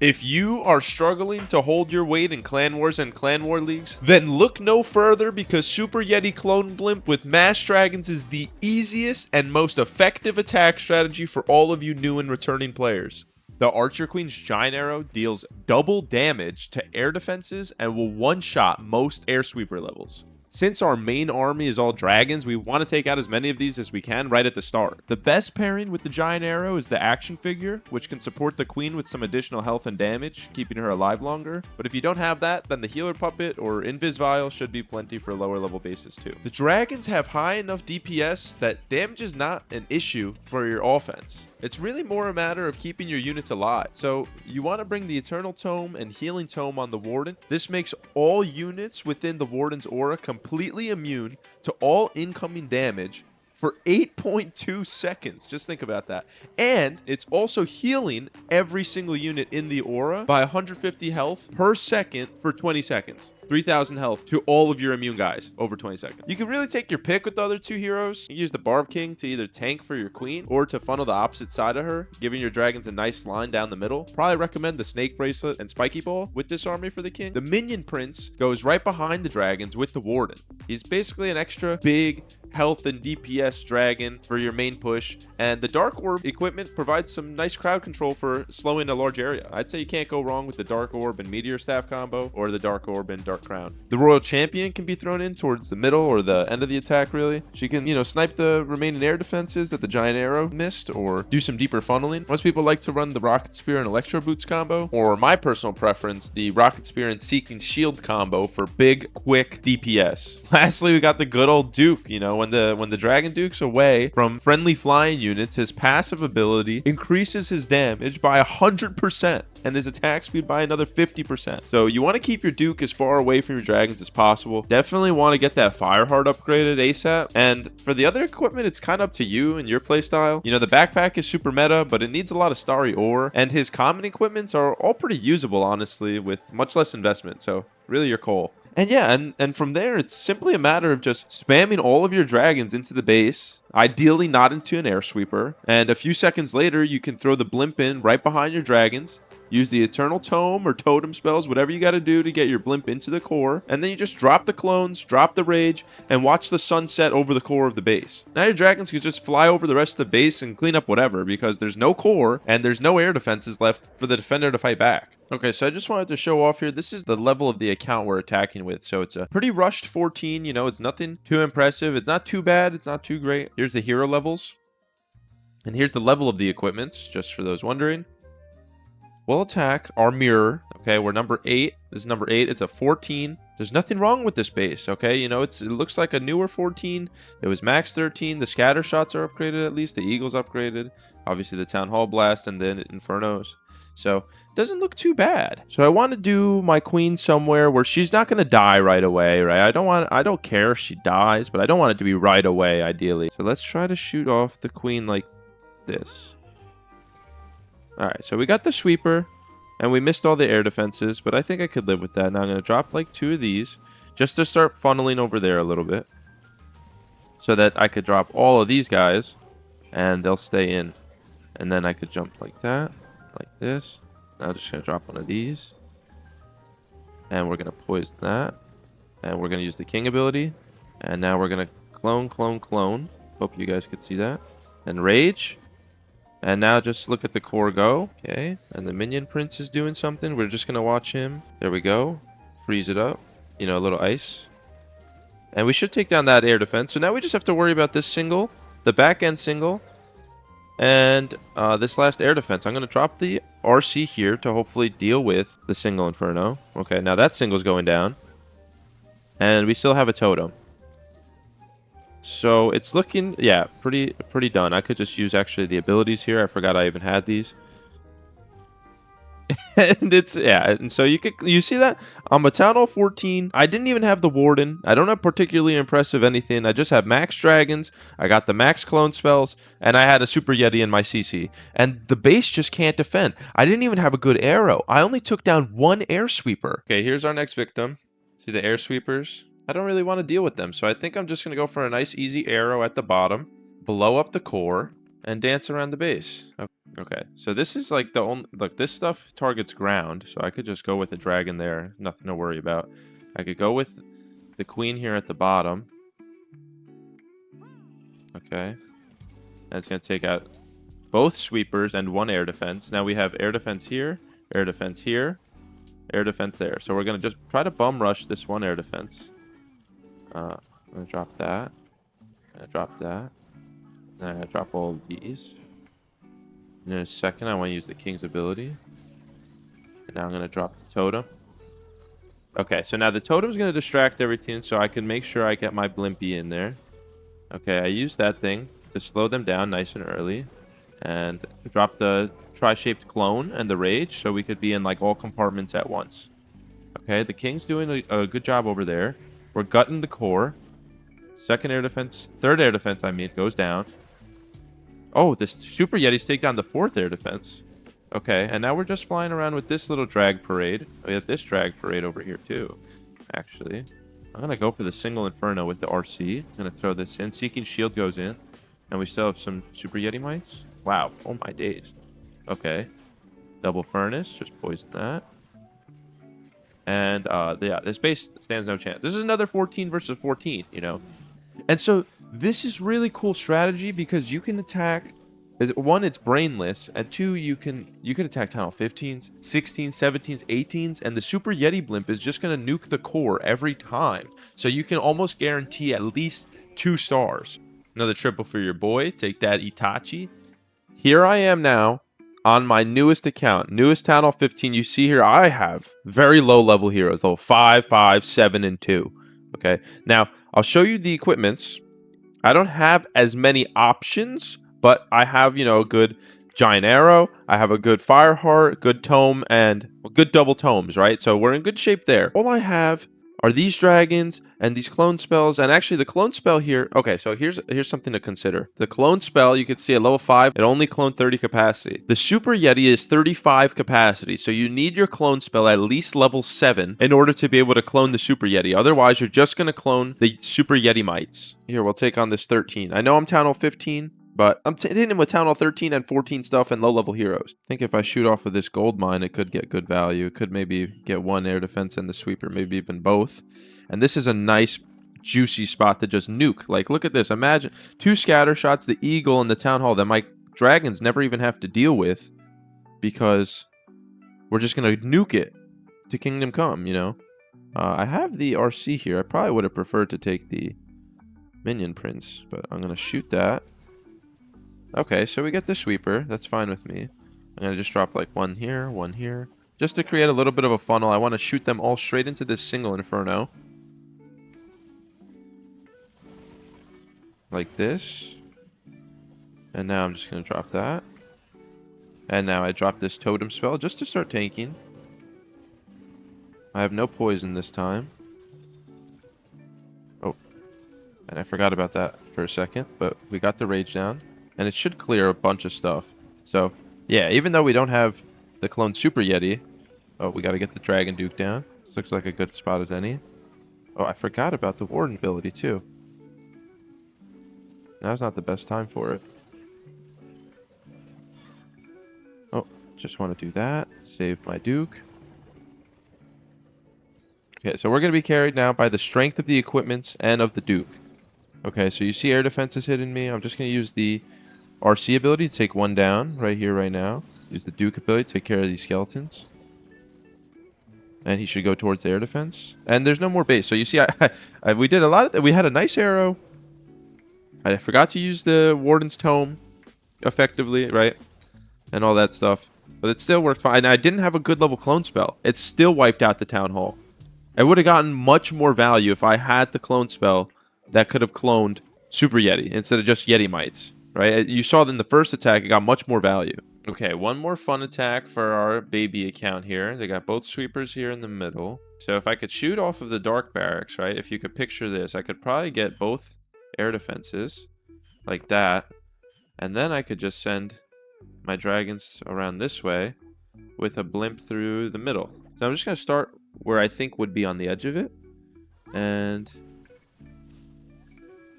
If you are struggling to hold your weight in Clan Wars and Clan War leagues, then look no further because Super Yeti Clone Blimp with Mass Dragons is the easiest and most effective attack strategy for all of you new and returning players. The Archer Queen's Giant Arrow deals double damage to air defenses and will one-shot most air sweeper levels. Since our main army is all dragons, we want to take out as many of these as we can right at the start. The best pairing with the Giant Arrow is the action figure, which can support the queen with some additional health and damage, keeping her alive longer. But if you don't have that, then the healer puppet or invis vial should be plenty for lower level bases too. The dragons have high enough DPS that damage is not an issue for your offense. It's really more a matter of keeping your units alive. So you want to bring the Eternal Tome and Healing Tome on the Warden. This makes all units within the Warden's aura completely immune to all incoming damage for 8.2 seconds. Just think about that. And it's also healing every single unit in the aura by 150 health per second for 20 seconds. 3,000 health to all of your immune guys over 20 seconds. You can really take your pick with the other two heroes. You use the Barb King to either tank for your queen or to funnel the opposite side of her, giving your dragons a nice line down the middle. Probably recommend the Snake Bracelet and Spiky Ball with this army for the king. The Minion Prince goes right behind the dragons with the Warden. He's basically an extra big health and DPS dragon for your main push, and the Dark Orb equipment provides some nice crowd control for slowing a large area. I'd say you can't go wrong with the Dark Orb and Meteor Staff combo or the Dark Orb and Dark Crown. The Royal Champion can be thrown in towards the middle or the end of the attack, really. She can, snipe the remaining air defenses that the Giant Arrow missed or do some deeper funneling. Most people like to run the Rocket Spear and Electro Boots combo, or my personal preference, the Rocket Spear and Seeking Shield combo for big, quick DPS. Lastly, we got the good old Duke. When the Dragon Duke's away from friendly flying units, his passive ability increases his damage by 100% and his attack speed by another 50%. So you want to keep your Duke as far away from your dragons as possible. Definitely want to get that Fireheart upgraded ASAP. And for the other equipment, it's kind of up to you and your playstyle. The backpack is super meta, but it needs a lot of starry ore, and his common equipments are all pretty usable, honestly, with much less investment. So really your call. And yeah, and from there, it's simply a matter of just spamming all of your dragons into the base, ideally not into an air sweeper, and a few seconds later, you can throw the blimp in right behind your dragons, use the Eternal Tome or Totem spells, whatever you got to do to get your blimp into the core, and then you just drop the clones, drop the rage, and watch the sun set over the core of the base. Now your dragons can just fly over the rest of the base and clean up whatever, because there's no core and there's no air defenses left for the defender to fight back. Okay, so I just wanted to show off here. This is the level of the account we're attacking with. So it's a pretty rushed 14. It's nothing too impressive. It's not too bad. It's not too great. Here's the hero levels. And here's the level of the equipments, just for those wondering. We'll attack our mirror. Okay, we're number 8. This is number 8. It's a 14. There's nothing wrong with this base, okay? It looks like a newer 14. It was max 13. The scatter shots are upgraded at least. The Eagle's upgraded. Obviously, the Town Hall Blast and then Infernos. So, it doesn't look too bad. So, I want to do my queen somewhere where she's not going to die right away, right? I don't care if she dies, but I don't want it to be right away, ideally. So, let's try to shoot off the queen like this. Alright, so we got the sweeper, and we missed all the air defenses, but I think I could live with that. Now I'm going to drop like 2 of these, just to start funneling over there a little bit, so that I could drop all of these guys, and they'll stay in. And then I could jump like that, like this. Now I'm just going to drop one of these, and we're going to poison that, and we're going to use the king ability, and now we're going to clone, clone, clone. Hope you guys could see that. And rage. And now just look at the core go. Okay. And the Minion Prince is doing something. We're just going to watch him. There we go. Freeze it up. A little ice. And we should take down that air defense. So now we just have to worry about this single, the back end single, and this last air defense. I'm going to drop the RC here to hopefully deal with the single Inferno. Okay. Now that single's going down. And we still have a totem. So it's looking, yeah, pretty done. I could just use actually the abilities here. I forgot I even had these. And it's, yeah, and so you see that? I'm a Town Hall 14. I didn't even have the Warden. I don't have particularly impressive anything. I just have max dragons. I got the max clone spells, and I had a Super Yeti in my CC. And the base just can't defend. I didn't even have a good arrow. I only took down 1 air sweeper. Okay, here's our next victim. See the air sweepers? I don't really want to deal with them, so I think I'm just going to go for a nice easy arrow at the bottom, blow up the core, and dance around the base. Okay, so this is like the only... Look, this stuff targets ground, so I could just go with a dragon there. Nothing to worry about. I could go with the queen here at the bottom. Okay. That's going to take out both sweepers and one air defense. Now we have air defense here, air defense here, air defense there. So we're going to just try to bum rush this one air defense. I'm going to drop that. I'm going to drop that. And I'm going to drop all of these. And in a second, I want to use the king's ability. And now I'm going to drop the totem. Okay, so now the totem is going to distract everything so I can make sure I get my Blimpy in there. Okay, I use that thing to slow them down nice and early. And drop the tri-shaped clone and the rage so we could be in like all compartments at once. Okay, the king's doing a good job over there. We're gutting the core. Second air defense, third air defense, I mean, goes down. Oh, this Super Yeti's take down the fourth air defense. Okay, and now we're just flying around with this little drag parade. We have this drag parade over here too, actually. I'm going to go for the single Inferno with the RC. I'm going to throw this in. Seeking Shield goes in. And we still have some Super Yeti mites. Wow. Oh my days. Okay. Double Furnace. Just poison that. And yeah, this base stands no chance. This is another 14 versus 14, you know. And so this is really cool strategy because you can attack... One, it's brainless, and two, you can attack Tunnel 15s, 16s, 17s, 18s, and the Super Yeti Blimp is just going to nuke the core every time. So you can almost guarantee at least 2 stars. Another triple for your boy. Take that, Itachi. Here I am now on my newest account. Newest Tunnel 15. You see here, I have very low level heroes. Level 5, 5, 7, and 2. Okay. Now, I'll show you the equipments. I don't have as many options, but I have, you know, a good giant arrow. I have a good fire heart, good tome, and good double tomes, right? So we're in good shape there. All I have are these dragons and these clone spells. And actually the clone spell here... Okay, so here's something to consider. The clone spell, you can see at level 5, it only cloned 30 capacity. The Super Yeti is 35 capacity. So you need your clone spell at least level 7 in order to be able to clone the Super Yeti. Otherwise, you're just going to clone the Super Yeti mites. Here, we'll take on this 13. I know I'm Town Hall 15. But I'm hitting him with Town Hall 13 and 14 stuff and low-level heroes. I think if I shoot off of this gold mine, it could get good value. It could maybe get one air defense and the sweeper, maybe even both. And this is a nice, juicy spot to just nuke. Like, look at this. Imagine 2 scatter shots, the eagle and the Town Hall that my dragons never even have to deal with because we're just going to nuke it to Kingdom Come, you know? I have the RC here. I probably would have preferred to take the Minion Prince, but I'm going to shoot that. Okay, so we get the sweeper. That's fine with me. I'm going to just drop like one here. Just to create a little bit of a funnel. I want to shoot them all straight into this single Inferno. Like this. And now I'm just going to drop that. And now I drop this totem spell just to start tanking. I have no poison this time. Oh. And I forgot about that for a second. But we got the rage down. And it should clear a bunch of stuff. So, yeah, even though we don't have the clone Super Yeti. Oh, we got to get the Dragon Duke down. This looks like a good spot as any. Oh, I forgot about the Warden ability, too. Now's not the best time for it. Oh, just want to do that. Save my Duke. Okay, so we're going to be carried now by the strength of the equipments and of the Duke. Okay, so you see air defense is hitting me. I'm just going to use the RC ability to take one down right here, right now. Use the Duke ability to take care of these skeletons. And he should go towards the air defense. And there's no more base. So you see, we did a lot of... We had a nice arrow. I forgot to use the Warden's Tome effectively, right? And all that stuff. But it still worked fine. I didn't have a good level clone spell. It still wiped out the Town Hall. I would have gotten much more value if I had the clone spell that could have cloned Super Yeti instead of just Yeti mites. Right? You saw that in the first attack, it got much more value. Okay, one more fun attack for our baby account here. They got both sweepers here in the middle. So if I could shoot off of the Dark Barracks, right? If you could picture this, I could probably get both air defenses like that. And then I could just send my dragons around this way with a blimp through the middle. So I'm just going to start where I think would be on the edge of it. And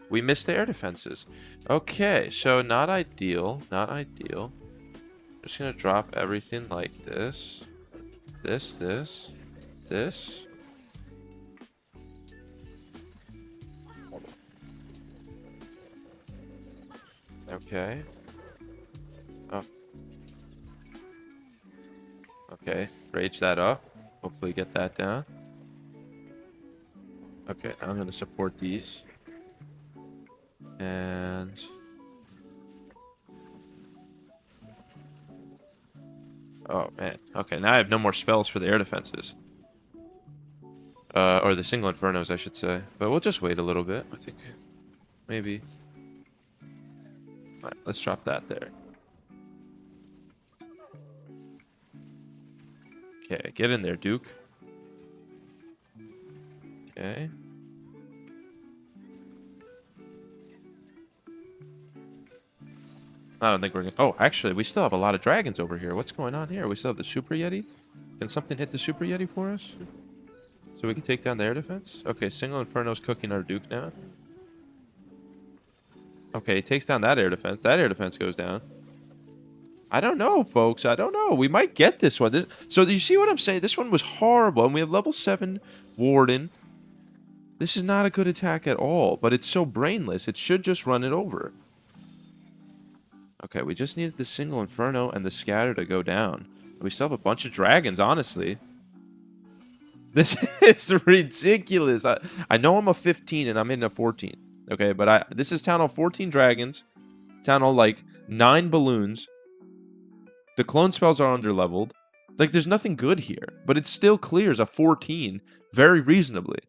We missed the air defenses. Okay, so not ideal. Not ideal. Just gonna drop everything like this. This. Okay. Oh, okay. Rage that up. Hopefully get that down. Okay, I'm gonna support these. And oh man. Okay, now I have no more spells for the air defenses. Or the single infernos, I should say. But we'll just wait a little bit. I think maybe. Alright, let's drop that there. Okay, get in there, Duke. Okay. I don't think we're gonna... Oh, actually, we still have a lot of dragons over here. What's going on here? We still have the Super Yeti? Can something hit the Super Yeti for us? So we can take down the air defense? Okay, single Inferno's cooking our Duke now. Okay, he takes down that air defense. That air defense goes down. I don't know, folks. I don't know. We might get this one. So you see what I'm saying? This one was horrible. And we have level 7 Warden. This is not a good attack at all. But it's so brainless. It should just run it over. Okay, we just needed the single Inferno and the Scatter to go down. We still have a bunch of dragons, honestly. This is ridiculous. I know I'm a 15 and I'm in a 14. Okay, but this is Town Hall 14 dragons. Town Hall, like, 9 balloons. The clone spells are underleveled. Like, there's nothing good here. But it still clears a 14 very reasonably.